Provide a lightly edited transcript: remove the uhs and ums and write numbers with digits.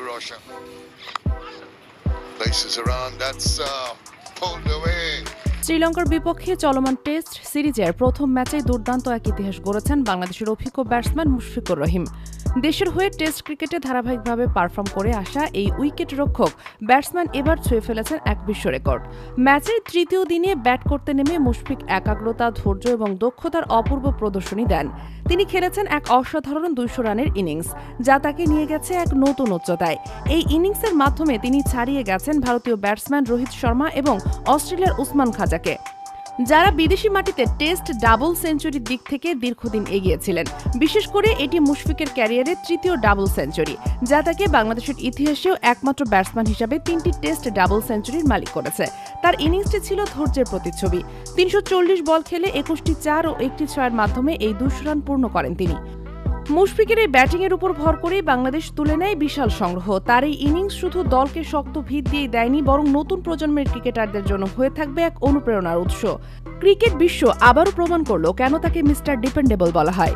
Roshan. Places around, that's pulled away. শ্রীলঙ্কার বিপক্ষে চলমান টেস্ট সিরিজের প্রথম ম্যাচেই দুর্দান্ত এক ইতিহাস গড়েছেন বাংলাদেশের অভিজ্ঞ ব্যাটসম্যান মুশফিকুর রহিম। দেশের হয়ে টেস্ট ক্রিকেটে ধারাবাহিকভাবে পারফর্ম করে আসা এই উইকেট রক্ষক ব্যাটসম্যান এবার ছুঁয়ে ফেলেছেন এক বিশ্ব রেকর্ড। ম্যাচের তৃতীয় দিনে ব্যাট করতে নেমে মুশফিক একাগ্রতা, ধৈর্য এবং দক্ষতার অপূর্ব প্রদর্শনী দেন। তিনি খেলেছেন এক অসাধারণ 200 রানের ইনিংস, যা তাকে নিয়ে গেছে এক নতুন উচ্চতায়। এই ইনিংসের মাধ্যমে তিনি ছাড়িয়ে গেছেন ভারতীয় ব্যাটসম্যান রোহিত শর্মা এবং অস্ট্রেলিয়ার উসমান খাজাকে, যারা বিদেশি মাটিতে টেস্ট ডাবল সেঞ্চুরির দিক থেকে দীর্ঘদিন এগিয়েছিলেন। বিশেষ করে এটি মুশফিকের ক্যারিয়ারে তৃতীয় ডাবল সেঞ্চুরি, যা তাকে বাংলাদেশের ইতিহাসেও একমাত্র ব্যাটসম্যান হিসাবে 3টি টেস্ট ডাবল সেঞ্চুরির মালিক করেছে। তার ইনিংসটি ছিল ধৈর্যের প্রতিচ্ছবি। 340 বল খেলে 21টি 4 ও 1টি 6-এর মাধ্যমে এই 200 রান পূর্ণ করেন তিনি। মুশফিকের এই ব্যাটিংয়ের উপর ভর করেই বাংলাদেশ তুলে নেয় বিশাল সংগ্রহ। তার এই ইনিংস শুধু দলকে শক্ত ভিত দিয়ে দেয়নি, বরং নতুন প্রজন্মের ক্রিকেটারদের জন্য হয়ে থাকবে এক অনুপ্রেরণার উৎস। ক্রিকেট বিশ্ব আবারও প্রমাণ করল কেন তাকে মিস্টার ডিপেন্ডেবল বলা হয়।